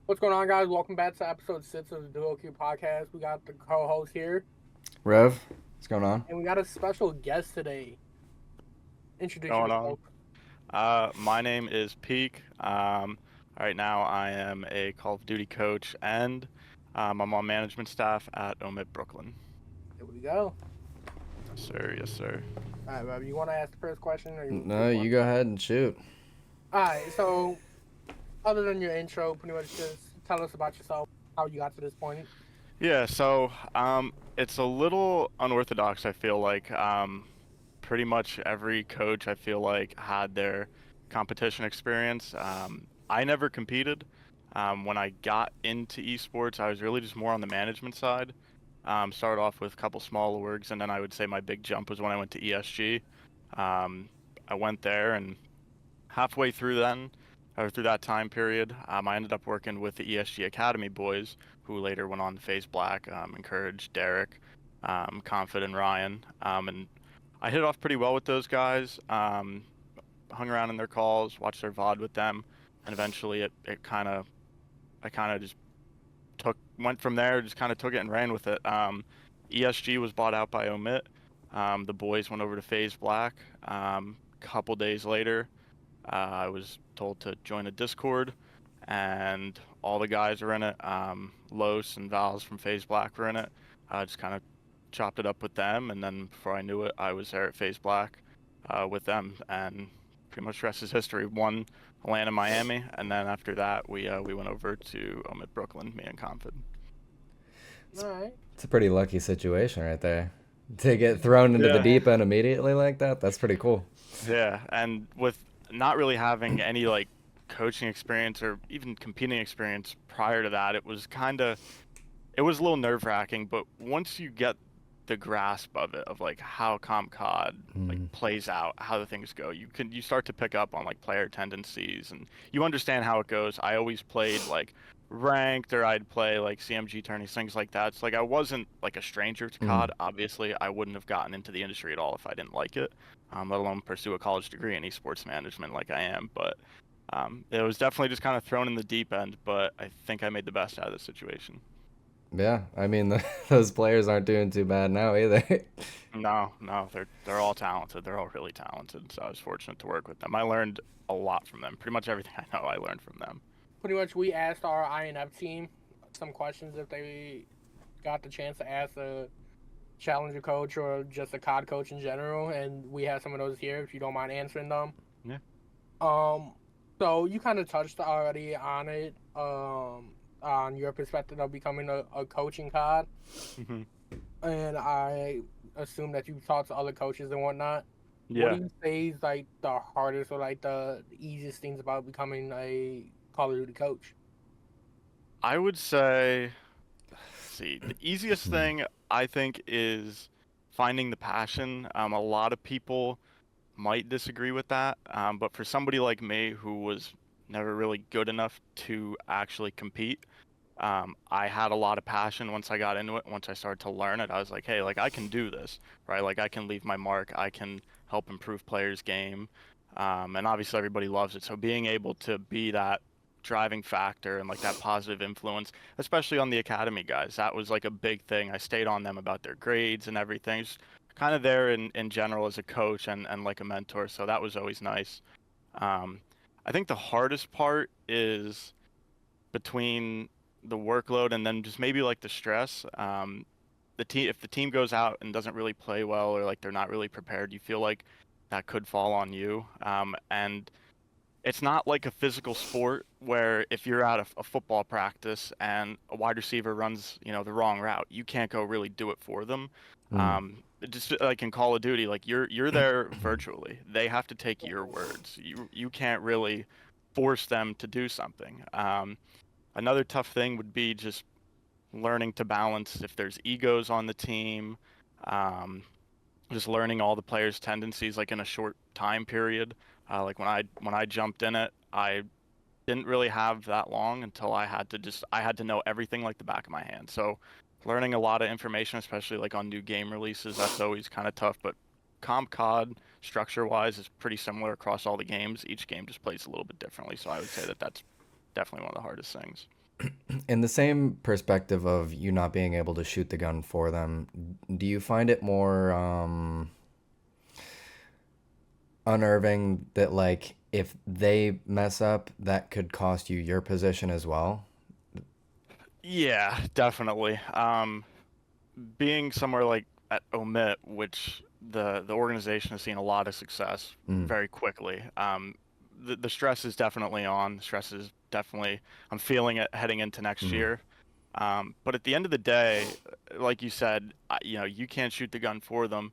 What's going on, guys? Welcome back to episode 6 of the DuoQ podcast. We got the co host here, Rev, what's going on? and we got a special guest today. Introduce Going on? yourself. My name is Peak. Right now I am a Call of Duty coach and I'm on management staff at OMiT Brooklyn. Here we go. Yes, sir. Yes, sir. All right, Rob, you want to ask the first question, or No, you want? you go ahead and shoot. All right, so other than your intro, pretty much just tell us about yourself, how you got to this point. Yeah, so it's a little unorthodox, I feel like. Pretty much every coach, I feel like, had their competition experience. I never competed. When I got into esports, I was really just more on the management side. Started off with a couple small orgs, and then I would say my big jump was when I went to ESG. Um, I went there, and halfway through then, or through that time period, I ended up working with the ESG Academy boys, who later went on to FaZe Black, encouraged Derek, Confid, and Ryan. And I hit it off pretty well with those guys. Hung around in their calls, watched their VOD with them, and eventually I kind of just went from there, just kind of took it and ran with it. ESG was bought out by OMiT. The boys went over to FaZe Black. Couple days later, I was told to join a Discord, and all the guys were in it. Los and Vals from FaZe Black were in it. I just kind of chopped it up with them, and then before I knew it, I was there at FaZe Black with them, and pretty much the rest is history. One land in Miami, and then after that, we went over to OMiT Brooklyn, me and Confid. All right. It's a pretty lucky situation right there. To get thrown into the Yeah. deep end immediately like that, that's pretty cool. Yeah, and with not really having any like coaching experience or even competing experience prior to that, it was a little nerve-wracking, but once you get the grasp of it, of like how Comp COD like Mm. plays out, how the things go, you start to pick up on like player tendencies and you understand how it goes. I always played like ranked, or I'd play like CMG tourneys, things like that. So like I wasn't like a stranger to Mm. COD. Obviously, I wouldn't have gotten into the industry at all if I didn't like it, let alone pursue a college degree in esports management like I am. But it was definitely just kind of thrown in the deep end, but I think I made the best out of the situation. Yeah, I mean, those players aren't doing too bad now either. No, no, they're all talented. They're all really talented. So I was fortunate to work with them. I learned a lot from them. Pretty much everything I know, I learned from them. Pretty much, we asked our INF team some questions if they got the chance to ask a challenger coach or just a COD coach in general, and we have some of those here if you don't mind answering them. Yeah. Um, so you kind of touched already on it, on your perspective of becoming a coaching COD, Hmm. and I assume that you've talked to other coaches and whatnot. What do Yeah. you say is like the hardest or like the easiest things about becoming a Call of Duty coach? I would say, see, the easiest Mm. thing I think is finding the passion. A lot of people might disagree with that, but for somebody like me who was never really good enough to actually compete, I had a lot of passion once I got into it. Once I started to learn it, I was like, hey, like I can do this, right? Like I can leave my mark. I can help improve players' game. And obviously everybody loves it. So being able to be that driving factor and like that positive influence, especially on the academy guys, that was like a big thing. I stayed on them about their grades and everything. Just kind of there in general as a coach and like a mentor. So that was always nice. Um, I think the hardest part is between the workload and then just maybe like the stress. The team, if the team goes out and doesn't really play well or like they're not really prepared, you feel like that could fall on you. And it's not like a physical sport where if you're at a football practice and a wide receiver runs, the wrong route, you can't go really do it for them. Mm. Just like in Call of Duty, like you're there virtually. They have to take your words. You can't really force them to do something. Another tough thing would be just learning to balance if there's egos on the team, um, just learning all the players' tendencies like in a short time period. Like when I jumped in it, I didn't really have that long until I had to know everything like the back of my hand. So learning a lot of information, especially like on new game releases, that's always kind of tough. But Comp COD structure wise is pretty similar across all the games. Each game just plays a little bit differently. So I would say that that's definitely one of the hardest things. In the same perspective of you not being able to shoot the gun for them, do you find it more unnerving that like if they mess up, that could cost you your position as well? Yeah, definitely. Being somewhere like at OMiT, which the organization has seen a lot of success Mm. very quickly. The stress is definitely on. The stress is definitely, I'm feeling it heading into next Mm. year. But at the end of the day, like you said, you know, you can't shoot the gun for them.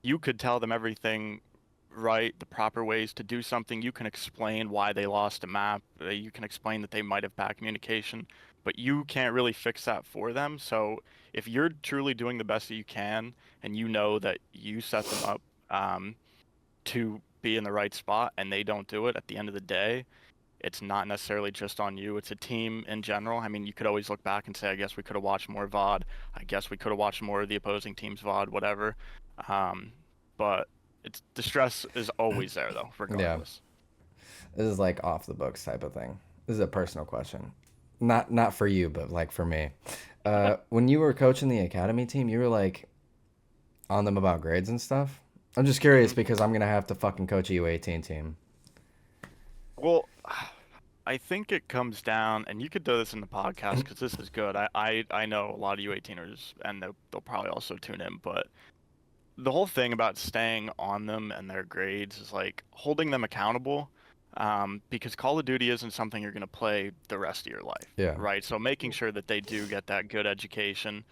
You could tell them everything right, the proper ways to do something. You can explain why they lost a map. You can explain that they might have bad communication, but you can't really fix that for them. So if you're truly doing the best that you can and you know that you set them up to be in the right spot and they don't do it at the end of the day, it's not necessarily just on you. It's a team in general. I mean, you could always look back and say, I guess we could have watched more VOD. I guess we could have watched more of the opposing team's VOD, whatever. Um, but it's the stress is always there though, Yeah. regardless. This is like off the books type of thing. This is a personal question. Not for you, but like for me. When you were coaching the academy team, you were like on them about grades and stuff. I'm just curious Mhm. because I'm gonna have to fucking coach a U18 team. Well, I think it comes down, and you could do this in the podcast because this is good. I know a lot of U18ers, and they'll probably also tune in, but the whole thing about staying on them and their grades is like holding them accountable, because Call of Duty isn't something you're going to play the rest of your life, Yeah. right? So making sure that they do get that good education,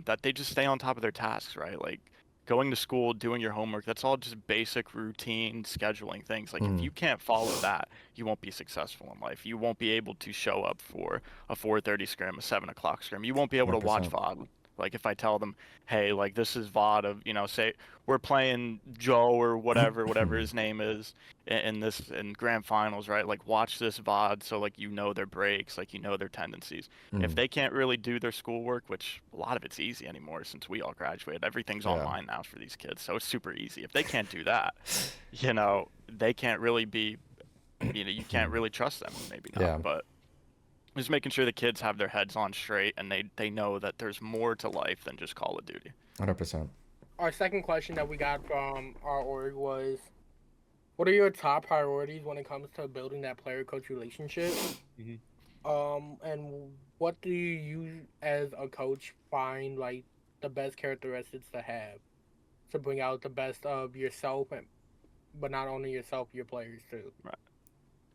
that they just stay on top of their tasks, right? Like going to school, doing your homework, that's all just basic routine scheduling things. Like if Mm. you can't follow that, you won't be successful in life. You won't be able to show up for a 4:30 scrim, a 7 o'clock scrim. You won't be able to watch 100%. VOD. Like if I tell them, hey, like this is VOD of, say we're playing Joe or whatever his name is in grand finals, right? Like watch this VOD so like their breaks, like their tendencies. If Mm. they can't really do their schoolwork, which a lot of it's easy anymore since we all graduated, everything's Yeah. online now for these kids, so it's super easy. If they can't do that, they can't really be, you can't really trust them, maybe not, Yeah. but just making sure the kids have their heads on straight and they know that there's more to life than just Call of Duty. 100%. Our second question that we got from our org was, what are your top priorities when it comes to building that player-coach relationship? And what do you as a coach find like the best characteristics to have to bring out the best of yourself, but not only yourself, your players too? Right.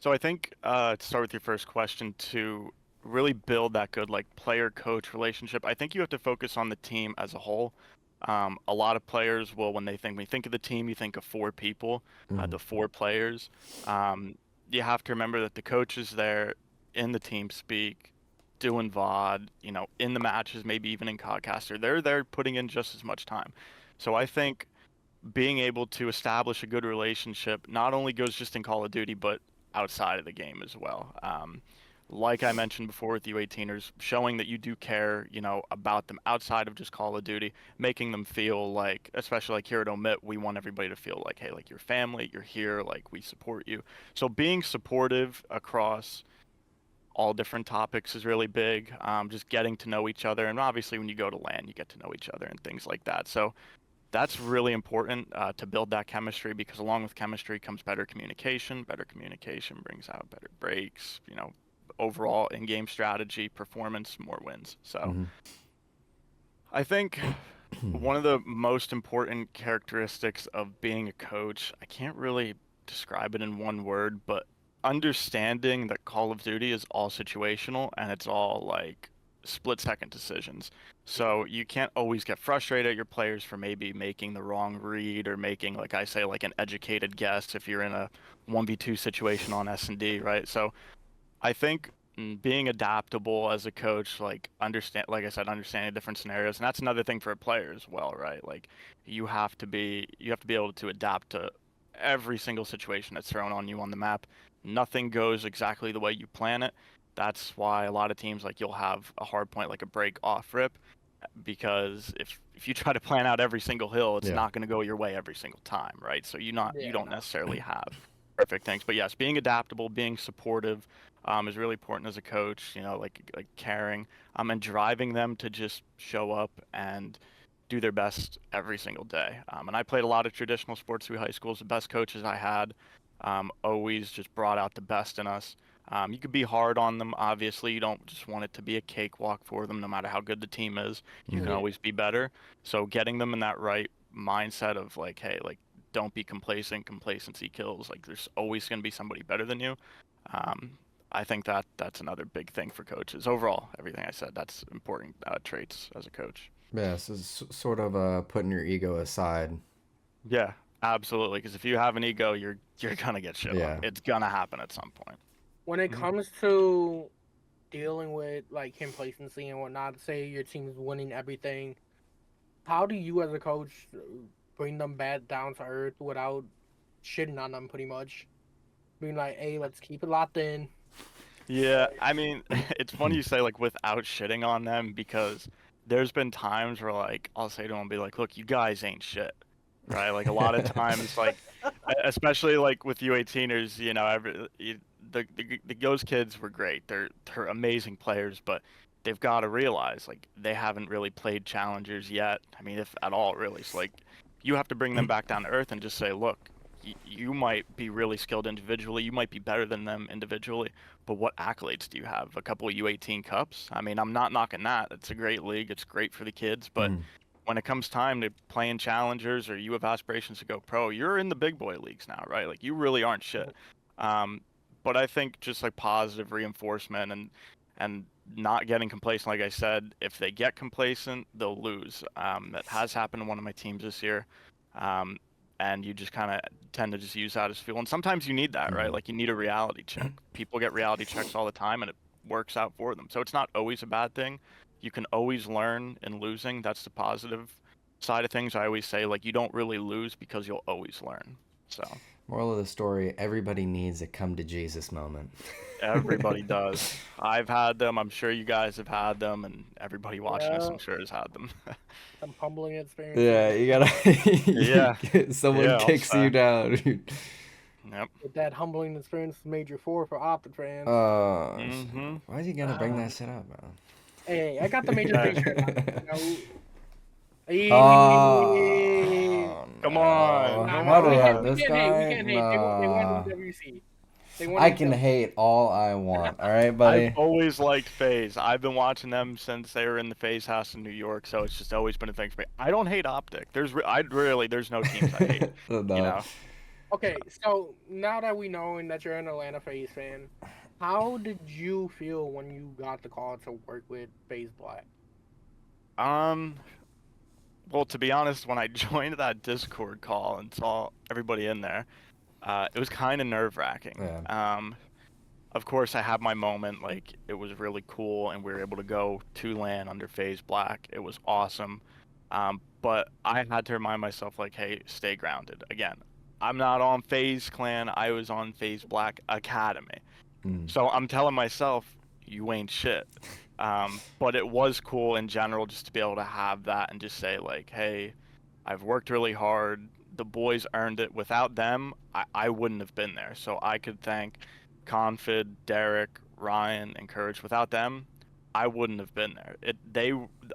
So I think to start with your first question, to really build that good like player coach relationship, I think you have to focus on the team as a whole. A lot of players will, when you think of the team, you think of four people, Mm. the four players. You have to remember that the coach is there in the team speak, doing VOD, in the matches, maybe even in Codcaster. They're there putting in just as much time. So I think being able to establish a good relationship not only goes just in Call of Duty, but outside of the game as well. Like I mentioned before with U18ers, showing that you do care, about them outside of just Call of Duty, making them feel like, especially like here at OMiT, we want everybody to feel like, hey, like your family, you're here, like we support you. So being supportive across all different topics is really big. Just getting to know each other, and obviously when you go to LAN, you get to know each other and things like that. So that's really important to build that chemistry because along with chemistry comes better communication. Better communication brings out better breaks, overall in-game strategy, performance, more wins. So Mm-hmm. I think one of the most important characteristics of being a coach, I can't really describe it in one word, but understanding that Call of Duty is all situational and it's all like split-second decisions. So you can't always get frustrated at your players for maybe making the wrong read or making, like I say, like an educated guess if you're in a 1v2 situation on S&D, right? So I think being adaptable as a coach, like I said, understanding different scenarios, and that's another thing for a player as well, right? Like you have to be able to adapt to every single situation that's thrown on you on the map. Nothing goes exactly the way you plan it. That's why a lot of teams like you'll have a hard point like a break off rip because if you try to plan out every single hill, it's Yeah. not going to go your way every single time, right? So you Yeah. don't necessarily have Perfect, thanks. But yes, being adaptable, being supportive, is really important as a coach. You know, like caring, and driving them to just show up and do their best every single day. And I played a lot of traditional sports through high schools. The best coaches I had, always just brought out the best in us. You could be hard on them. Obviously, you don't just want it to be a cakewalk for them, no matter how good the team is. You can Mm. Yeah. always be better. So getting them in that right mindset of like, hey, like don't be complacent. Complacency kills. Like there's always going to be somebody better than you. Um, I think that's another big thing for coaches. Overall, everything I said, that's important traits as a coach. Yeah, so it's sort of putting your ego aside. Yeah, absolutely. Because if you have an ego, you're gonna get shit on. Yeah. It's gonna happen at some point. When it Mhm. comes to dealing with like complacency and whatnot, say your team's winning everything, how do you as a coach bring them back down to earth without shitting on them pretty much? Being like, hey, let's keep it locked in. Yeah, I mean, it's funny you say like without shitting on them because there's been times where like I'll say to them, be like, look, you guys ain't shit, right? Like a lot of times, like especially like with U18ers, you know, those kids were great. They're amazing players, but they've got to realize like they haven't really played challengers yet. I mean, if at all, really. So like you have to bring them back down to earth and just say, look, you might be really skilled individually. You might be better than them individually, but what accolades do you have? A couple of U18 cups? I mean, I'm not knocking that. It's a great league. It's great for the kids, but Mm. when it comes time to playing challengers or you have aspirations to go pro, you're in the big boy leagues now, right? Like you really aren't shit. Um, but I think just like positive reinforcement and not getting complacent, like I said, if they get complacent, they'll lose. That has happened to one of my teams this year. Um, and you just kind of tend to just use that as fuel. And sometimes you need that, right? Mm. Like you need a reality check. People get reality checks all the time and it works out for them. So it's not always a bad thing. You can always learn in losing. That's the positive side of things. I always say like you don't really lose because you'll always learn. So Moral of the story: everybody needs a come to Jesus moment. everybody does. I've had them. I'm sure you guys have had them, and everybody watching this, Yeah, I'm sure, has had them. some humbling Yeah, experiences. you gotta. Yeah, Someone yeah, I'll kicks you say. down. Yep. With that humbling experience, major four for Optic fans. Mhm. Why you gotta bring that shit up, Hey, I got the major three shirt on. man? You know, hey, Oh Come on, no! nah, come Why nah, do we have on. we this can't hate. We guy? can't hate. They won in Nah. WC. They won I in can W. hate all I want. All right, I've buddy. always liked FaZe. I've been watching them since they were in the FaZe house in New York, so it's just always been a thing for me. I don't hate Optic. There's no teams I hate. You No. know. Okay, so now that we know and that you're an Atlanta FaZe fan, how did you feel when you got the call to work with FaZe Black? Um. Well, to be honest, when I joined that Discord call and saw everybody in there, it was kind of nerve-wracking. Yeah. Of course, I had my moment. Like it was really cool, and we were able to go to LAN under FaZe Black. It was awesome. But I had to remind myself, like, hey, stay grounded. Again, I'm not on FaZe Clan. I was on FaZe Black Academy. Mm. So I'm telling myself, you ain't shit. But it was cool in general just to be able to have that and just say, like, hey, I've worked really hard. The boys earned it. Without them, I wouldn't have been there. So I could thank Confid, Derek, Ryan, and Courage. Without them, I wouldn't have been there.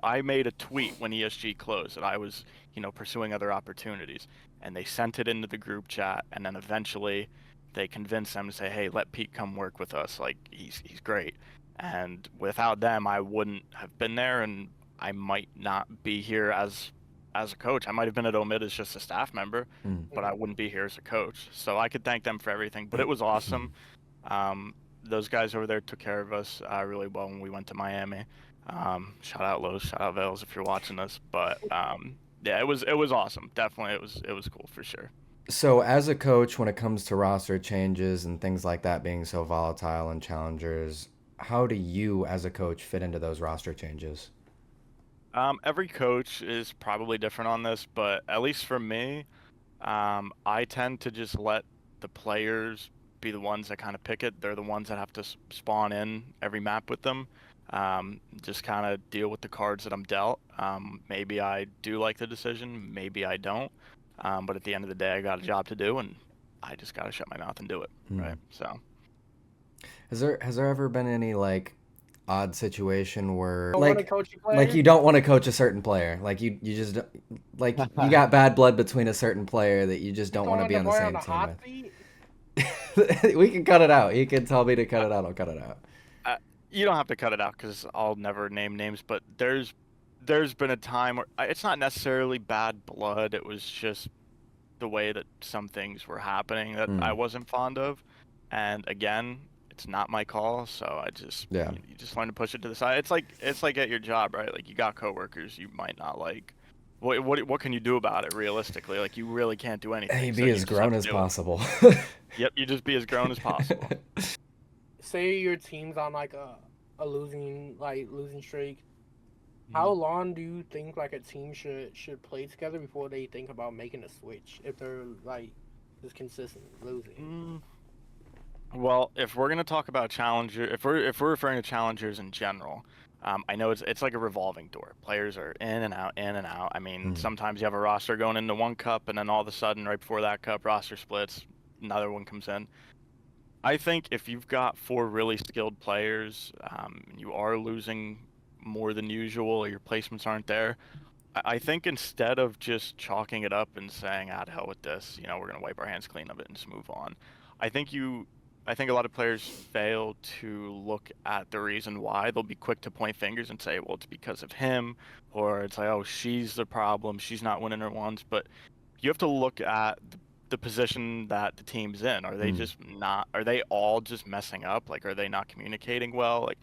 I made a tweet when ESG closed that I was, pursuing other opportunities, and they sent it into the group chat, and then eventually they convinced them to say, hey, let Pete come work with us. Like he's great. And without them, I wouldn't have been there, and I might not be here as a coach. I might have been at OMiT as just a staff member, Mm. but I wouldn't be here as a coach. So I could thank them for everything. But it was awesome. Those guys over there took care of us really well when we went to Miami. Shout out Lowe's, shout out Vales if you're watching this. But yeah, it was awesome. Definitely, it was cool for sure. So, as a coach, when it comes to roster changes and things like that being so volatile and challengers, how do you, as a coach, fit into those roster changes? Every coach is probably different on this, but at least for me, I tend to just let the players be the ones that kind of pick it. They're the ones that have to spawn in every map with them. Just kind of deal with the cards that I'm dealt. Maybe I do like the decision, maybe I don't. But at the end of the day, I got a job to do, and I just gotta shut my mouth and do it, right? So. Has there ever been any like odd situation where Don't want to coach a player? like you don't want to coach a certain player, like you just like you got bad blood between a certain player that you just don't want to be on the same team with? We can cut it out. You can tell me to cut it out. I'll cut it out. You don't have to cut it out because I'll never name names, but there's been a time where it's not necessarily bad blood. It was just the way that some things were happening that I wasn't fond of. And again, it's not my call, so I just you just learn to push it to the side. It's like at your job, right? Like you got coworkers you might not like. What can you do about it realistically? Like you really can't do anything. Hey, be as grown as possible. Yep, you just be as grown as possible. Say your team's on like a losing streak. How long do you think like a team should play together before they think about making a switch if they're like just consistent losing? Well, if we're gonna talk about challenger, if we're referring to challengers in general, I know it's like a revolving door. Players are in and out, in and out. I mean, sometimes you have a roster going into one cup, and then all of a sudden, right before that cup, roster splits, another one comes in. I think if you've got 4 really skilled players, you are losing more than usual, or your placements aren't there. I think instead of just chalking it up and saying, "Ah, to hell with this," we're gonna wipe our hands clean of it and just move on. I think a lot of players fail to look at the reason why. They'll be quick to point fingers and say, "Well, it's because of him," or it's like, "Oh, she's the problem. She's not winning her ones." But you have to look at the position that the team's in. Are they just not? Are they all just messing up? Like, are they not communicating well? Like,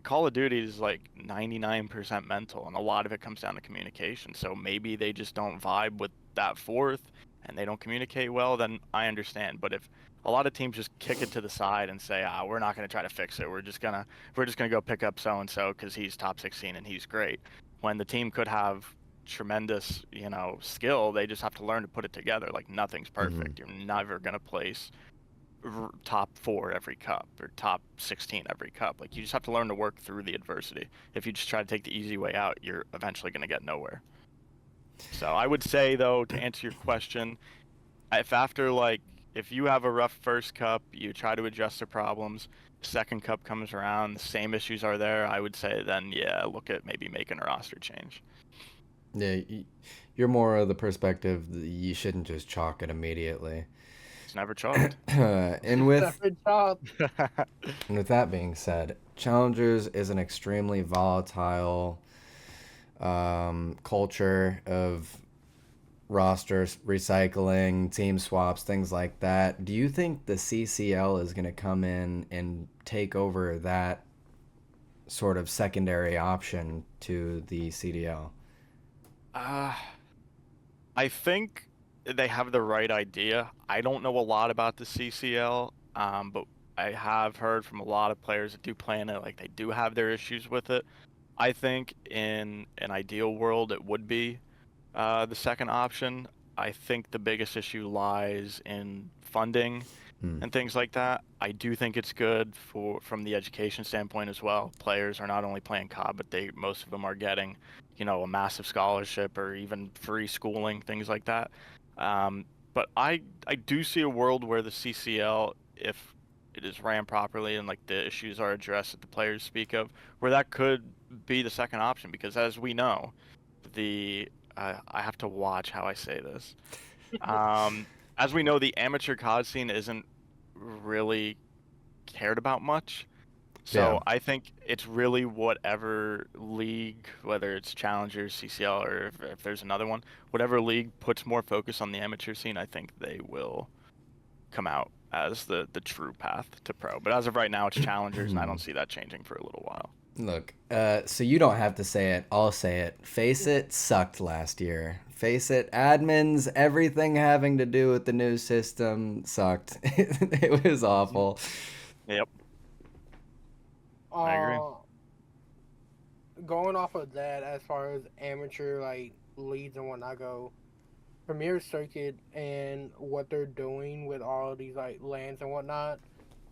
Call of Duty is like 99% mental, and a lot of it comes down to communication. So maybe they just don't vibe with that fourth, and they don't communicate well. Then I understand. But if a lot of teams just kick it to the side and say, we're not going to try to fix it. We're just gonna go pick up so and so because he's top 16 and he's great. When the team could have tremendous, skill, they just have to learn to put it together. Like nothing's perfect. You're never going to place top 4 every cup or top 16 every cup. Like you just have to learn to work through the adversity. If you just try to take the easy way out, you're eventually going to get nowhere. So I would say though, to answer your question, if you have a rough first cup, you try to adjust the problems, second cup comes around, the same issues are there, I would say then look at maybe making a roster change. Yeah, you're more of the perspective that you shouldn't just chalk it immediately. It's never chalked. And with that being said, Challengers is an extremely volatile culture of rosters, recycling, team swaps, things like that. Do you think the CCL is going to come in and take over that sort of secondary option to the CDL? I think they have the right idea. I don't know a lot about the CCL, but I have heard from a lot of players that do play in it, like they do have their issues with it. I think in an ideal world, it would be the second option. I think the biggest issue lies in funding and things like that. I do think it's good from the education standpoint as well. Players are not only playing COD, but most of them are getting, a massive scholarship or even free schooling, things like that. But I do see a world where the CCL, if it is ran properly and like the issues are addressed that the players speak of, where that could be the second option. Because as we know, I have to watch how I say this. As we know, the amateur COD scene isn't really cared about much. So I think it's really whatever league, whether it's Challengers, CCL, or if there's another one, whatever league puts more focus on the amateur scene, I think they will come out as the true path to pro. But as of right now, it's Challengers, and I don't see that changing for a little while. Look, so you don't have to say it. I'll say it. Faceit sucked last year. Faceit admins, everything having to do with the new system sucked. It was awful. Yep. I agree. Going off of that, as far as amateur leads and whatnot go, Premier Circuit and what they're doing with all of these lands and whatnot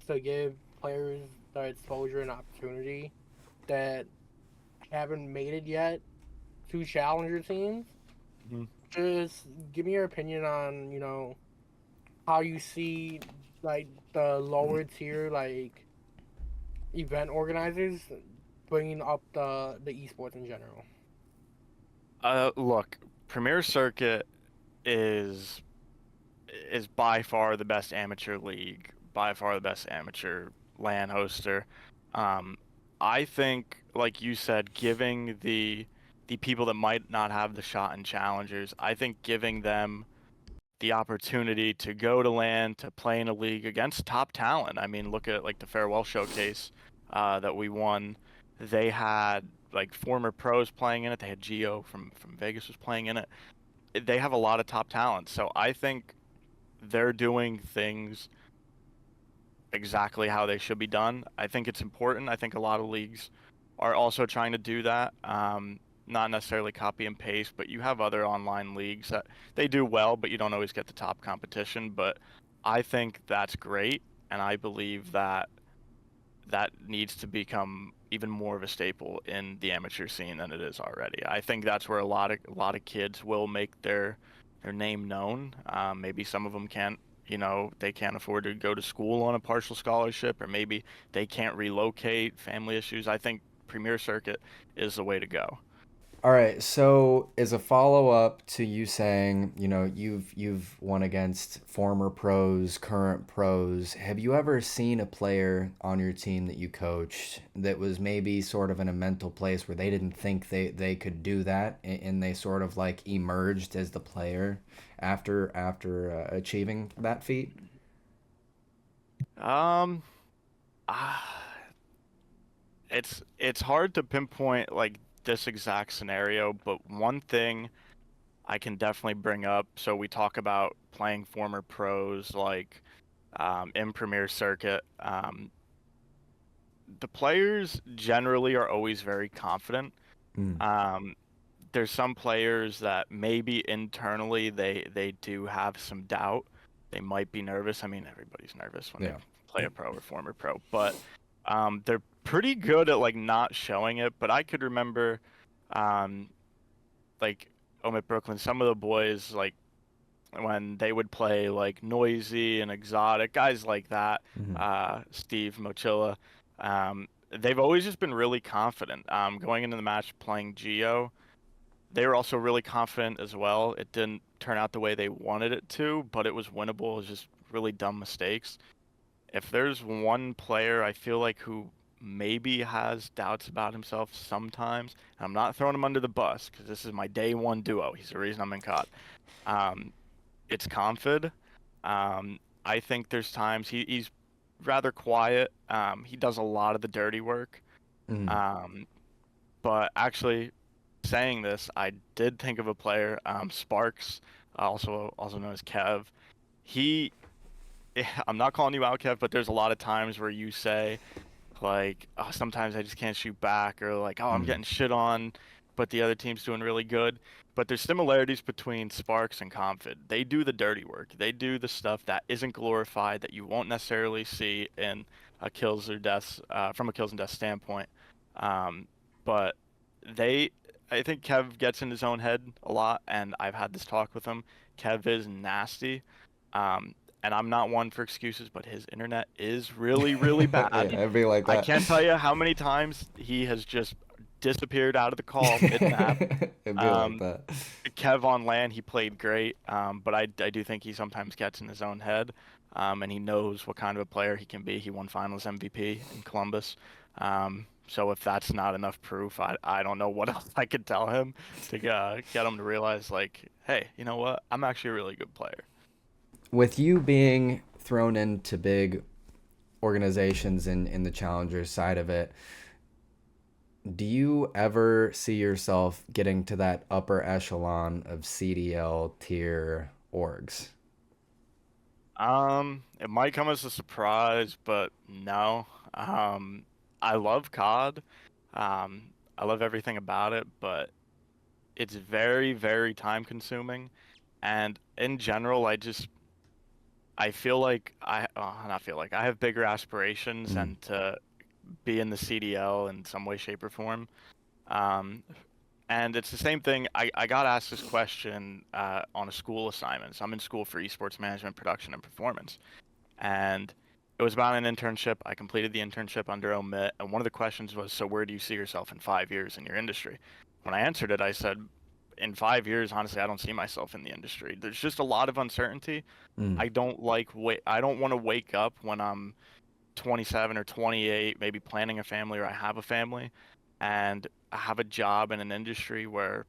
to give players the exposure and opportunity that haven't made it yet to challenger teams. Just give me your opinion on how you see like the lower tier like event organizers bringing up the esports in general. Look, Premier Circuit is is by far the best amateur league, by far the best amateur LAN hoster. Um, I think, like you said, giving the people that might not have the shot in challengers, I think giving them the opportunity to go to LAN, to play in a league against top talent. I mean, look at like the Farewell Showcase that we won. They had like former pros playing in it. They had Geo from Vegas was playing in it. They have a lot of top talent. So I think they're doing things exactly how they should be done. I think it's important. I think a lot of leagues are also trying to do that. Not necessarily copy and paste, but you have other online leagues that they do well, but you don't always get the top competition. But I think that's great, and I believe that that needs to become even more of a staple in the amateur scene than it is already. I think that's where a lot of kids will make their name known. Maybe some of them can't, they can't afford to go to school on a partial scholarship, or maybe they can't relocate, family issues. I think Premier Circuit is the way to go. All right, so as a follow-up to you saying, you've won against former pros, current pros, have you ever seen a player on your team that you coached that was maybe sort of in a mental place where they didn't think they could do that, and they sort of like emerged as the player after achieving that feat? Um, ah, it's hard to pinpoint like this exact scenario, but one thing I can definitely bring up. So we talk about playing former pros like in Premier Circuit. The players generally are always very confident. Mm, Um, there's some players that maybe internally they do have some doubt. They might be nervous. I mean, everybody's nervous when they yeah. play a pro or former pro, but they're pretty good at like not showing it. But I could remember, um, like OMiT Brooklyn, some of the boys like when they would play like Noisy and Exotic, guys like that, Hmm. Steve Mochilla, they've always just been really confident. Going into the match playing Geo, they were also really confident as well. It didn't turn out the way they wanted it to, but it was winnable. It was just really dumb mistakes. If there's one player I feel like who maybe has doubts about himself sometimes, and I'm not throwing him under the bus because this is my day one duo. He's the reason I'm in COD. Um, it's Confid. I think there's times he's rather quiet. He does a lot of the dirty work. Mm. Um, but actually, saying this, I did think of a player, Sparks, also known as Kev. He, I'm not calling you out, Kev, but there's a lot of times where you say like, oh, sometimes I just can't shoot back, or like, oh, I'm Mm. getting shit on, but the other team's doing really good. But there's similarities between Sparks and Comfid. They do the dirty work. They do the stuff that isn't glorified, that you won't necessarily see in a kills or deaths, from a kills and deaths standpoint. Um, but they, I think Kev gets in his own head a lot, and I've had this talk with him. Kev is nasty. Um, and I'm not one for excuses, but his internet is really, really Yeah, bad. it'd be like I that. can't tell you how many times he has just disappeared out of the call mid-map. It'd be like Um, that. Kev on land, he played great, but I do think he sometimes gets in his own head, and he knows what kind of a player he can be. He won Finals MVP in Columbus. So if that's not enough proof, I don't know what else I could tell him to get him to realize, like, hey, you know what? I'm actually a really good player. With you being thrown into big organizations in the challengers side of it, do you ever see yourself getting to that upper echelon of CDL tier orgs? It might come as a surprise, but no. I love COD. I love everything about it, but it's very, very time consuming. And in general, I feel like not feel like I have bigger aspirations Mm. and to be in the CDL in some way, shape, or form. Um, And it's the same thing. I got asked this question on a school assignment. So I'm in school for esports management, production, and performance. And it was about an internship. I completed the internship under OMiT. And one of the questions was, so where do you see yourself in 5 years in your industry? When I answered it, I said, in 5 years, honestly, I don't see myself in the industry. There's just a lot of uncertainty. Mm. I don't want to wake up when I'm 27 or 28, maybe planning a family or I have a family, and I have a job in an industry where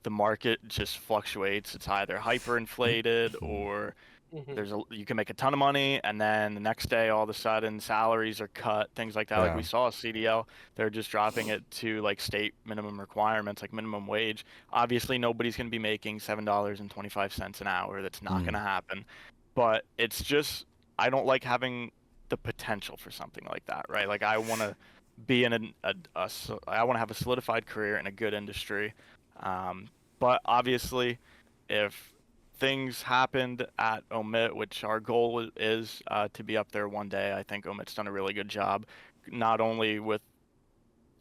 the market just fluctuates. It's either hyperinflated or Hmm. you can make a ton of money, and then the next day all of a sudden salaries are cut, things like that. Like Yeah. we saw CDL, they're just dropping it to like state minimum requirements, like minimum wage. Obviously, nobody's going to be making $7.25 an hour. That's not going Mm. to happen. But it's just I don't like having the potential for something like that, right? Like I want to be in I want to have a solidified career in a good industry. Um, but obviously, if things happened at OMiT, which our goal is to be up there one day. I think OMIT's done a really good job, not only with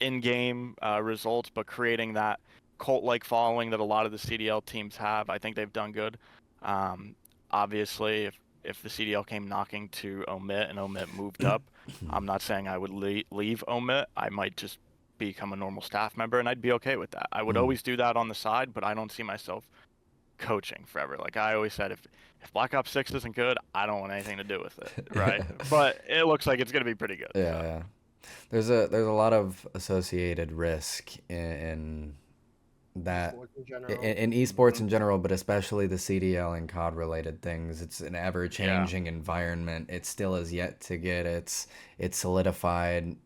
in-game results, but creating that cult-like following that a lot of the CDL teams have. I think they've done good. Um, Obviously, if the CDL came knocking to OMiT and OMiT moved up, I'm not saying I would leave OMiT. I might just become a normal staff member, and I'd be okay with that. I would Mm. always do that on the side, but I don't see myself coaching forever. Like I always said, if Black Ops 6 isn't good, I don't want anything to do with it, right? Yeah. But it looks like it's gonna be pretty good. Yeah, So yeah. There's a lot of associated risk in that Esports in general. in esports in general, but especially the CDL and COD related things. It's an ever yeah, changing environment. It still has yet to get its solidified hmm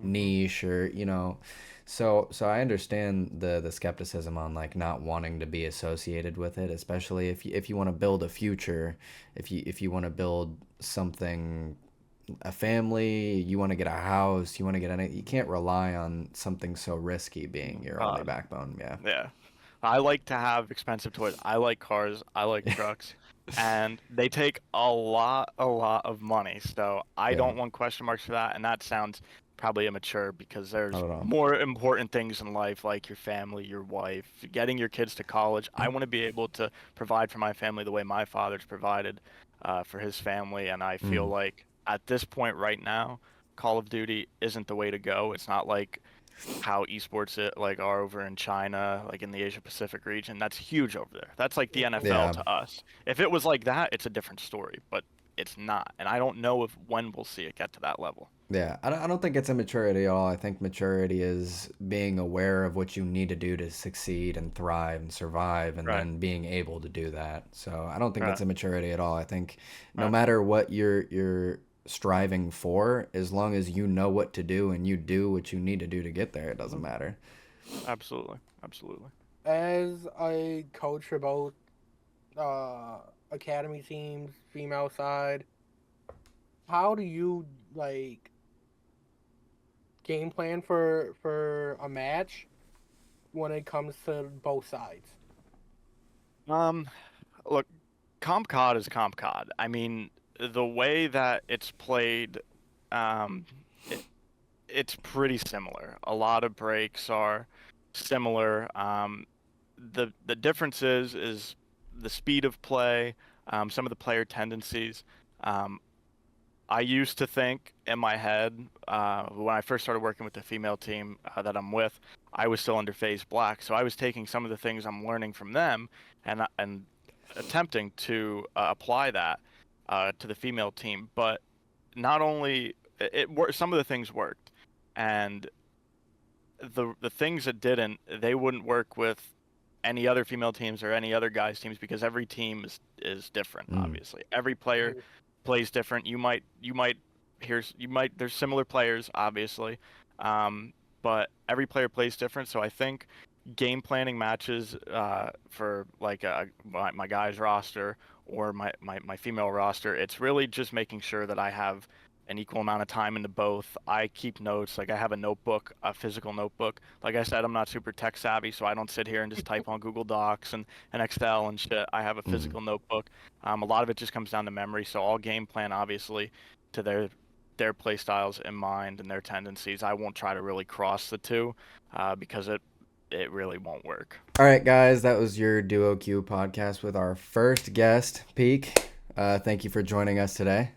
niche, or so I understand the skepticism on like not wanting to be associated with it, especially if you want to build a future, if you want to build something, a family, you want to get a house, you can't rely on something so risky being your only God, backbone. Yeah. yeah. I like to have expensive toys. I like cars. I like trucks, and they take a lot of money. So I Yeah, don't want question marks for that. And that sounds probably immature because not there's at all. more important things in life, like your family, your wife, getting your kids to college. I want to be able to provide for my family the way my father's provided for his family, and I feel Mm. like at this point right now, Call of Duty isn't the way to go. It's not like how esports like are over in China, like in the Asia Pacific region. That's huge over there. That's like the Hmm. NFL Yeah. to us. If it was like that, it's a different story, but it's not. And I don't know if when we'll see it get to that level. Yeah, I don't think it's immaturity at all. I think maturity is being aware of what you need to do to succeed and thrive and survive, and Right. then being able to do that. So I don't think that's Right. immaturity at all. I think no Right. matter what you're striving for, as long as you know what to do and you do what you need to do to get there, it doesn't Mhm. matter. Absolutely. Absolutely. As a coach for both uh, academy teams, female side, how do you like game plan for a match when it comes to both sides? Um, Look, Comp COD is Comp COD. I mean, the way that it's played, um, it, it's pretty similar. A lot of breaks are similar. The difference is the speed of play, some of the player tendencies. Um, I used to think in my head when I first started working with the female team that I'm with, I was still under phase black, so I was taking some of the things I'm learning from them and attempting to apply that to the female team. But not only some of the things worked, and the things that didn't, they wouldn't work with any other female teams or any other guys teams because every team is different. Mm. Obviously, every player Mhm. plays different. You might there's similar players obviously, but every player plays different. So I think game planning matches for like my guys roster or my female roster, it's really just making sure that I have an equal amount of time into both. I keep notes, like I have a notebook, a physical notebook. Like I said, I'm not super tech savvy, so I don't sit here and just type on Google Docs and Excel and shit. I have a Mm. physical notebook. A lot of it just comes down to memory, so I'll game plan obviously to their play styles in mind and their tendencies. I won't try to really cross the two because it really won't work. All right, guys, that was your DuoQ podcast with our first guest, Peak. Thank you for joining us today.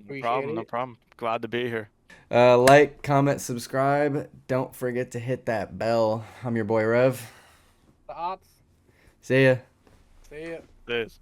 No problem, no problem. Glad to be here. Like, comment, subscribe. Don't forget to hit that bell. I'm your boy Rev. The ops. See ya. See ya. This.